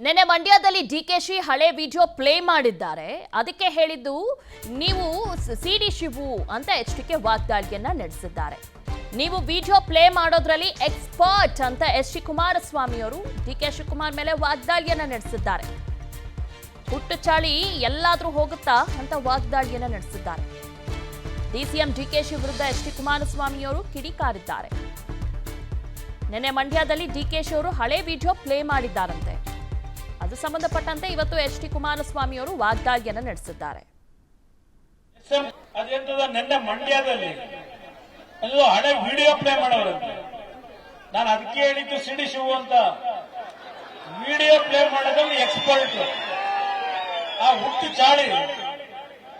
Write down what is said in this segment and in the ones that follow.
ನೆನೆ ಮಂಡ್ಯದಲ್ಲಿ ಡಿಕೆಶಿ ಹಳೆ ವಿಡಿಯೋ ಪ್ಲೇ ಮಾಡಿದ್ದಾರೆ. ಅದಕ್ಕೆ ಹೇಳಿದ್ದು ನೀವು ಸಿಡಿ ಶಿವು ಅಂತ ಎಚ್ಡಿಕೆ ವಾಗ್ದಾಳಿಯನ್ನ ನಡೆಸಿದ್ದಾರೆ. ನೀವು ವಿಡಿಯೋ ಪ್ಲೇ ಮಾಡೋದ್ರಲ್ಲಿ ಎಕ್ಸ್ಪರ್ಟ್ ಅಂತ ಎಚ್.ಡಿ. ಕುಮಾರಸ್ವಾಮಿ ಅವರು ಡಿಕೆ ಶಿವಕುಮಾರ್ ಮೇಲೆ ವಾಗ್ದಾಳಿಯನ್ನ ನಡೆಸಿದ್ದಾರೆ. ಹುಟ್ಟು ಚಾಳಿ ಎಲ್ಲಾದ್ರೂ ಹೋಗುತ್ತಾ ಅಂತ ವಾಗ್ದಾಳಿಯನ್ನ ನಡೆಸಿದ್ದಾರೆ. ಡಿಸಿಎಂ ಡಿಕೆಶಿ ವಿರುದ್ಧ ಎಚ್.ಡಿ. ಕುಮಾರಸ್ವಾಮಿ ಅವರು ಕಿಡಿಕಾರಿದ್ದಾರೆ. ನೆನೆ ಮಂಡ್ಯದಲ್ಲಿ ಡಿಕೆಶಿ ಅವರು ಹಳೆ ವಿಡಿಯೋ ಪ್ಲೇ ಮಾಡಿದ್ದಾರಂತೆ. ಅದು ಸಂಬಂಧಪಟ್ಟಂತೆ ಇವತ್ತು ಎಚ್.ಡಿ. ಕುಮಾರಸ್ವಾಮಿ ಅವರು ವಾಗ್ದಾಳಿಯನ್ನ ನಡೆಸಿದ್ದಾರೆ. ನಿನ್ನೆ ಮಂಡ್ಯದಲ್ಲಿ ಅದು ಹಳೆ ವಿಡಿಯೋ ಪ್ಲೇ ಮಾಡೋರಂತೆ. ನಾನು ಅದಕ್ಕೆ ಹೇಳಿದ್ದು ಸಿಡಿ ಶಿವು ಅಂತ. ವಿಡಿಯೋ ಪ್ಲೇ ಮಾಡೋದ್ರಲ್ಲಿ ಎಕ್ಸ್ಪರ್ಟ್. ಆ ಹುಟ್ಟು ಚಾಳಿ,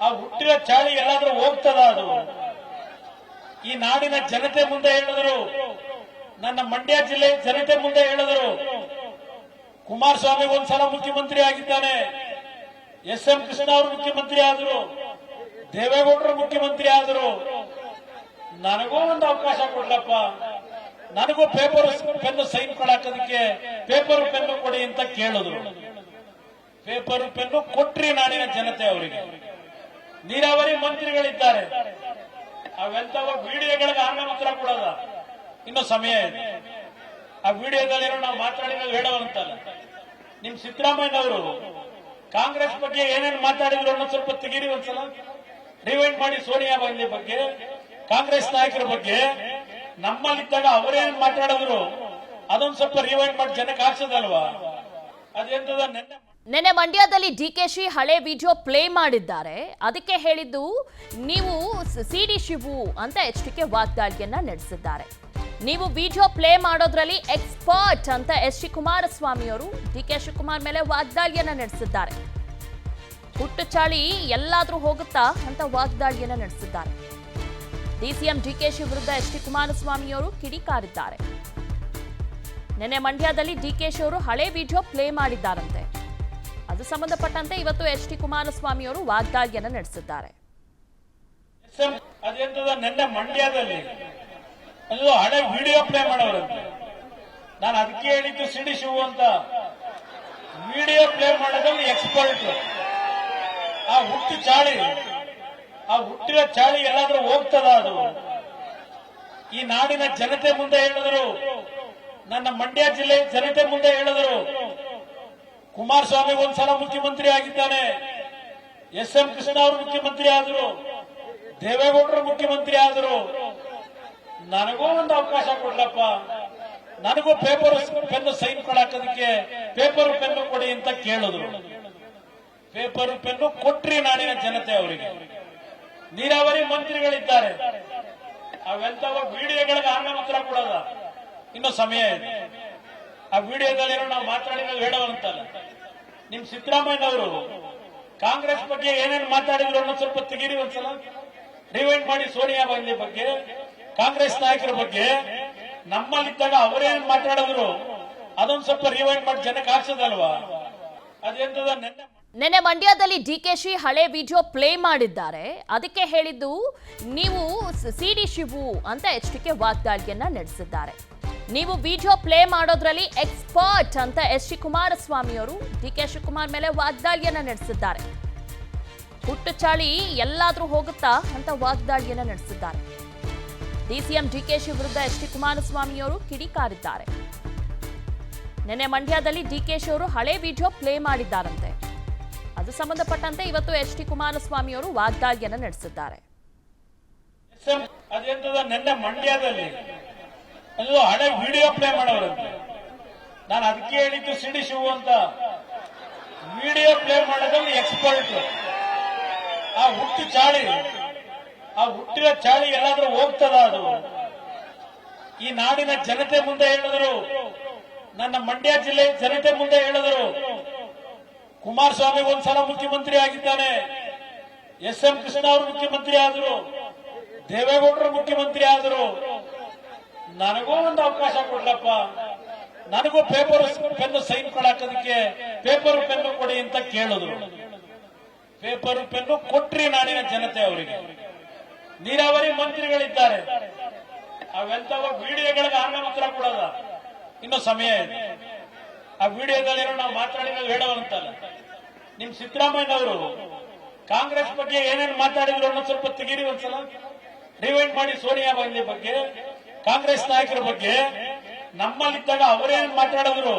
ಆ ಹುಟ್ಟಿರೋ ಚಾಳಿ ಎಲ್ಲಾದ್ರೂ ಹೋಗ್ತದ? ಅದು ಈ ನಾಡಿನ ಜನತೆ ಮುಂದೆ ಹೇಳಿದ್ರು, ನನ್ನ ಮಂಡ್ಯ ಜಿಲ್ಲೆ ಜನತೆ ಮುಂದೆ ಹೇಳಿದ್ರು. ಕುಮಾರಸ್ವಾಮಿ ಒಂದ್ಸಲ ಮುಖ್ಯಮಂತ್ರಿ ಆಗಿದ್ದಾನೆ, ಎಸ್.ಎಂ. ಕೃಷ್ಣ ಅವರು ಮುಖ್ಯಮಂತ್ರಿ ಆದರು, ದೇವೇಗೌಡರು ಮುಖ್ಯಮಂತ್ರಿ ಆದರು. ನನಗೂ ಒಂದು ಅವಕಾಶ ಕೊಡ್ಲಪ್ಪ, ನನಗೂ ಪೇಪರ್ ಪೆನ್ನು ಸೈನ್ ಕೊಡಾಕೋದಕ್ಕೆ ಪೇಪರ್ ಪೆನ್ನು ಕೊಡಿ ಅಂತ ಕೇಳಿದ್ರು. ಪೇಪರ್ ಪೆನ್ನು ಕೊಟ್ರಿ ನಾಡಿನ ಜನತೆ ಅವರಿಗೆ. ನೀರಾವರಿ ಮಂತ್ರಿಗಳಿದ್ದಾರೆ, ಅವೆಂತವ ವಿಡಿಯೋಗಳಿಗೆ ಆಗ ಮಾತ್ರ ಕೊಡೋದ. ಇನ್ನು ಸಮಯ ಇದೆ. ಆ ವಿಡಿಯೋದಲ್ಲಿ ನಾವು ಮಾತಾಡಿರೋದು ಹೇಳೋವಂತಲ್ಲ. ನಿಮ್ ಸಿದ್ದರಾಮಯ್ಯನವರು ಕಾಂಗ್ರೆಸ್ ಬಗ್ಗೆ ಏನೇನು ಮಾತಾಡಿದ್ರು ಅನ್ನೋ ಸ್ವಲ್ಪ ತೆಗೀರಿ ಒಂದ್ಸಲ, ರಿವೈಂಡ್ ಮಾಡಿ. ಸೋನಿಯಾ ಗಾಂಧಿ ಬಗ್ಗೆ, ಕಾಂಗ್ರೆಸ್ ನಾಯಕರ ಬಗ್ಗೆ ನಮ್ಮಲ್ಲಿದ್ದಾಗ ಅವರೇನು ಮಾತಾಡಿದ್ರು ಅದೊಂದು ಸ್ವಲ್ಪ ರಿವೈಂಡ್ ಮಾಡಿ ಜನಕ್ಕೆ ಹಾಕ್ಸೋದಲ್ವಾ? ಅದೆಂತದ ನೆನೆ ಮಂಡ್ಯದಲ್ಲಿ ಡಿಕೆಶಿ ಹಳೆ ವಿಡಿಯೋ ಪ್ಲೇ ಮಾಡಿದ್ದಾರೆ. ಅದಕ್ಕೆ ಹೇಳಿದ್ದು ನೀವು ಸಿಡಿ ಶಿವು ಅಂತ ಎಚ್ಡಿಕೆ ವಾಗ್ದಾಳಿಯನ್ನ ನಡೆಸಿದ್ದಾರೆ. ನೀವು ವಿಡಿಯೋ ಪ್ಲೇ ಮಾಡೋದ್ರಲ್ಲಿ ಎಕ್ಸ್ಪರ್ಟ್ ಅಂತ ಎಚ್.ಡಿ. ಕುಮಾರಸ್ವಾಮಿ ಅವರು ಡಿಕೆ ಶಿವಕುಮಾರ್ ಮೇಲೆ ವಾಗ್ದಾಳಿಯನ್ನ ನಡೆಸಿದ್ದಾರೆ. ಹುಟ್ಟು ಚಾಳಿ ಎಲ್ಲಾದ್ರೂ ಹೋಗುತ್ತಾ ಅಂತ ವಾಗ್ದಾಳಿಯನ್ನ ನಡೆಸಿದ್ದಾರೆ. ಡಿಸಿಎಂ ಡಿಕೆಶಿ ವಿರುದ್ಧ ಎಚ್.ಡಿ. ಕುಮಾರಸ್ವಾಮಿ ಅವರು ಕಿಡಿಕಾರಿದ್ದಾರೆ. ನೆನೆ ಮಂಡ್ಯದಲ್ಲಿ ಡಿಕೆಶಿ ಅವರು ಹಳೆ ವಿಡಿಯೋ ಪ್ಲೇ ಮಾಡಿದ್ದಾರಂತೆ. ಅದು ಸಂಬಂಧಪಟ್ಟಂತೆ ಇವತ್ತು ಎಚ್.ಡಿ. ಕುಮಾರಸ್ವಾಮಿ ಅವರು ವಾಗ್ದಾಳಿಯನ್ನ ನಡೆಸಿದ್ದಾರೆ. ನಿನ್ನೆ ಮಂಡ್ಯದಲ್ಲಿ ಅದು ಹಳೆ ವಿಡಿಯೋ ಪ್ಲೇ ಮಾಡೋರಂತೆ. ನಾನು ಅದಕ್ಕೆ ಹೇಳಿದ್ದು ಸಿಡಿ ಶಿವು ಅಂತ. ವಿಡಿಯೋ ಪ್ಲೇ ಮಾಡೋದ್ರಲ್ಲಿ ಎಕ್ಸ್ಪರ್ಟ್. ಆ ಹುಟ್ಟು ಚಾಳಿ, ಆ ಹುಟ್ಟಿರೋ ಚಾಳಿ ಎಲ್ಲಾದ್ರೂ ಹೋಗ್ತದ? ಅದು ಈ ನಾಡಿನ ಜನತೆ ಮುಂದೆ ಹೇಳಿದ್ರು, ನನ್ನ ಮಂಡ್ಯ ಜಿಲ್ಲೆ ಜನತೆ ಮುಂದೆ ಹೇಳಿದ್ರು. ಕುಮಾರಸ್ವಾಮಿ ಒಂದ್ಸಲ ಮುಖ್ಯಮಂತ್ರಿ ಆಗಿದ್ದಾನೆ, ಎಸ್.ಎಂ. ಕೃಷ್ಣ ಅವರು ಮುಖ್ಯಮಂತ್ರಿ ಆದರು, ದೇವೇಗೌಡರು ಮುಖ್ಯಮಂತ್ರಿ ಆದರು. ನನಗೂ ಒಂದು ಅವಕಾಶ ಕೊಡ್ಲಪ್ಪ, ನನಗೂ ಪೇಪರ್ ಪೆನ್ನು ಸೈನ್ ಕೊಡಾಕೋದಕ್ಕೆ ಪೇಪರ್ ಪೆನ್ನು ಕೊಡಿ ಅಂತ ಕೇಳಿದ್ರು. ಪೇಪರ್ ಪೆನ್ನು ಕೊಟ್ರಿ ನಾಡಿನ ಜನತೆ ಅವರಿಗೆ. ನೀರಾವರಿ ಮಂತ್ರಿಗಳಿದ್ದಾರೆ, ಅವೆಂತವ ವಿಡಿಯೋಗಳಿಗೆ ಆಗ ಮಾತ್ರ ಕೊಡೋದ. ಇನ್ನು ಸಮಯ ಇದೆ. ಆ ವಿಡಿಯೋದಲ್ಲಿ ನಾವು ಮಾತಾಡಿರೋದು ಹೇಳೋವಂತಲ್ಲ. ನಿಮ್ ಸಿದ್ದರಾಮಯ್ಯನವರು ಕಾಂಗ್ರೆಸ್ ಬಗ್ಗೆ ಏನೇನು ಮಾತಾಡಿದ್ರು ಅನ್ನೋ ಸ್ವಲ್ಪ ತೆಗೀರಿ ಒಂದ್ಸಲ, ರಿವೈಂಡ್ ಮಾಡಿ. ಸೋನಿಯಾ ಗಾಂಧಿ ಬಗ್ಗೆ, ಕಾಂಗ್ರೆಸ್ ನಾಯಕರ ಬಗ್ಗೆ ನಮ್ಮಲ್ಲಿದ್ದಾಗ ಅವರೇನು ಮಾತಾಡಿದ್ರು ಅದೊಂದು ಸ್ವಲ್ಪ ರಿವೈಂಡ್ ಮಾಡಿ ಜನಕ್ಕೆ ಹಾಕ್ಸೋದಲ್ವಾ? ಅದೆಂತದ ನೆನೆ ಮಂಡ್ಯದಲ್ಲಿ ಡಿಕೆಶಿ ಹಳೆ ವಿಡಿಯೋ ಪ್ಲೇ ಮಾಡಿದ್ದಾರೆ. ಅದಕ್ಕೆ ಹೇಳಿದ್ದು ನೀವು ಸಿಡಿ ಶಿವು ಅಂತ ಎಚ್ಡಿಕೆ ವಾಗ್ದಾಳಿಯನ್ನ ನಡೆಸಿದ್ದಾರೆ. ನೀವು ವಿಡಿಯೋ ಪ್ಲೇ ಮಾಡೋದ್ರಲ್ಲಿ ಎಕ್ಸ್ಪರ್ಟ್ ಅಂತ ಎಚ್.ಡಿ. ಕುಮಾರಸ್ವಾಮಿ ಅವರು ಡಿಕೆ ಶಿವಕುಮಾರ್ ಮೇಲೆ ವಾಗ್ದಾಳಿಯನ್ನ ನಡೆಸಿದ್ದಾರೆ. ಹುಟ್ಟು ಚಾಳಿ ಎಲ್ಲಾದ್ರೂ ಹೋಗುತ್ತಾ ಅಂತ ವಾಗ್ದಾಳಿಯನ್ನ ನಡೆಸಿದ್ದಾರೆ. ಡಿಸಿಎಂ ಡಿಕೆಶಿ ವಿರುದ್ಧ ಎಚ್.ಡಿ. ಕುಮಾರಸ್ವಾಮಿ ಅವರು ಕಿಡಿಕಾರಿದ್ದಾರೆ. ನೆನೆ ಮಂಡ್ಯದಲ್ಲಿ ಡಿಕೆಶಿ ಅವರು ಹಳೆ ವಿಡಿಯೋ ಪ್ಲೇ ಮಾಡಿದ್ದಾರಂತೆ. ಅದು ಸಂಬಂಧಪಟ್ಟಂತೆ ಇವತ್ತು ಎಚ್.ಡಿ. ಕುಮಾರಸ್ವಾಮಿ ಅವರು ವಾಗ್ದಾಳಿಯನ್ನ ನಡೆಸಿದ್ದಾರೆ. ನಿನ್ನೆ ಮಂಡ್ಯದಲ್ಲಿ ಅದು ಹಳೆ ವಿಡಿಯೋ ಪ್ಲೇ ಮಾಡೋರಂತೆ. ನಾನು ಅದಕ್ಕೆ ಹೇಳಿದ್ದು ಸಿಡಿ ಶಿವು ಅಂತ. ವಿಡಿಯೋ ಪ್ಲೇ ಮಾಡೋದ್ರಲ್ಲಿ ಎಕ್ಸ್ಪರ್ಟ್. ಆ ಹುಟ್ಟು ಚಾಳಿ, ಆ ಹುಟ್ಟಿರೋ ಚಾಳಿ ಎಲ್ಲಾದ್ರೂ ಹೋಗ್ತದ? ಅದು ಈ ನಾಡಿನ ಜನತೆ ಮುಂದೆ ಹೇಳಿದ್ರು, ನನ್ನ ಮಂಡ್ಯ ಜಿಲ್ಲೆ ಜನತೆ ಮುಂದೆ ಹೇಳಿದ್ರು. ಕುಮಾರಸ್ವಾಮಿ ಒಂದ್ಸಲ ಮುಖ್ಯಮಂತ್ರಿ ಆಗಿದ್ದಾನೆ, ಎಸ್.ಎಂ. ಕೃಷ್ಣ ಅವರು ಮುಖ್ಯಮಂತ್ರಿ ಆದರು, ದೇವೇಗೌಡರು ಮುಖ್ಯಮಂತ್ರಿ ಆದರು. ನನಗೂ ಒಂದು ಅವಕಾಶ ಕೊಡ್ಲಪ್ಪ, ನನಗೂ ಪೇಪರ್ ಪೆನ್ನು ಸೈನ್ ಕೊಡಾಕೋದಕ್ಕೆ ಪೇಪರ್ ಪೆನ್ನು ಕೊಡಿ ಅಂತ ಕೇಳಿದ್ರು. ಪೇಪರ್ ಪೆನ್ನು ಕೊಟ್ರಿ ನಾಡಿನ ಜನತೆ ಅವರಿಗೆ. ನೀರಾವರಿ ಮಂತ್ರಿಗಳಿದ್ದಾರೆ, ಅವೆಂತವ ವಿಡಿಯೋಗಳಿಗೆ ಆಗ ಮಾತ್ರ ಕೊಡೋದ. ಇನ್ನು ಸಮಯ ಇದೆ. ಆ ವಿಡಿಯೋದಲ್ಲಿ ನಾವು ಮಾತಾಡಿರೋದು ಹೇಳೋವಂತಲ್ಲ. ನಿಮ್ ಸಿದ್ದರಾಮಯ್ಯನವರು ಕಾಂಗ್ರೆಸ್ ಬಗ್ಗೆ ಏನೇನು ಮಾತಾಡಿದ್ರು ಅನ್ನೋ ಸ್ವಲ್ಪ ತೆಗೀರಿ ಒಂದ್ಸಲ, ರಿವೈಂಡ್ ಮಾಡಿ. ಸೋನಿಯಾ ಗಾಂಧಿ ಬಗ್ಗೆ, ಕಾಂಗ್ರೆಸ್ ನಾಯಕರ ಬಗ್ಗೆ ನಮ್ಮಲ್ಲಿದ್ದಾಗ ಅವರೇನ್ ಮಾತಾಡಿದ್ರು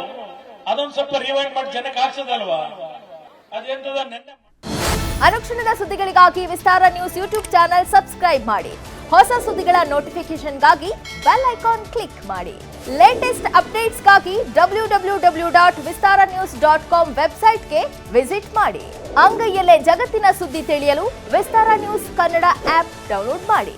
ಅದೊಂದು ಸ್ವಲ್ಪ ರಿವೈಂಡ್ ಮಾಡಿ ಜನಕ್ಕೆ ಹಾಕ್ಸೋದಲ್ವಾ? ಅದೆಂತದ ನೆನ್ನೆ ಅನುಕ್ಷಣದ ಸುದ್ದಿಗಳಿಗಾಗಿ ವಿಸ್ತಾರ ನ್ಯೂಸ್ ಯೂಟ್ಯೂಬ್ ಚಾನೆಲ್ ಸಬ್ಸ್ಕ್ರೈಬ್ ಮಾಡಿ. ಹೊಸ ಸುದ್ದಿಗಳ ನೋಟಿಫಿಕೇಶನ್ಗಾಗಿ ಬೆಲ್ ಐಕಾನ್ ಕ್ಲಿಕ್ ಮಾಡಿ. ಲೇಟೆಸ್ಟ್ ಅಪ್ಡೇಟ್ಸ್ಗಾಗಿ www.vistaranews.com ವೆಬ್ಸೈಟ್ಗೆ ವಿಸಿಟ್ ಮಾಡಿ. ಅಂಗೈಯಲ್ಲೇ ಜಗತ್ತಿನ ಸುದ್ದಿ ತಿಳಿಯಲು ವಿಸ್ತಾರ ನ್ಯೂಸ್ ಕನ್ನಡ ಆಪ್ ಡೌನ್ಲೋಡ್ ಮಾಡಿ.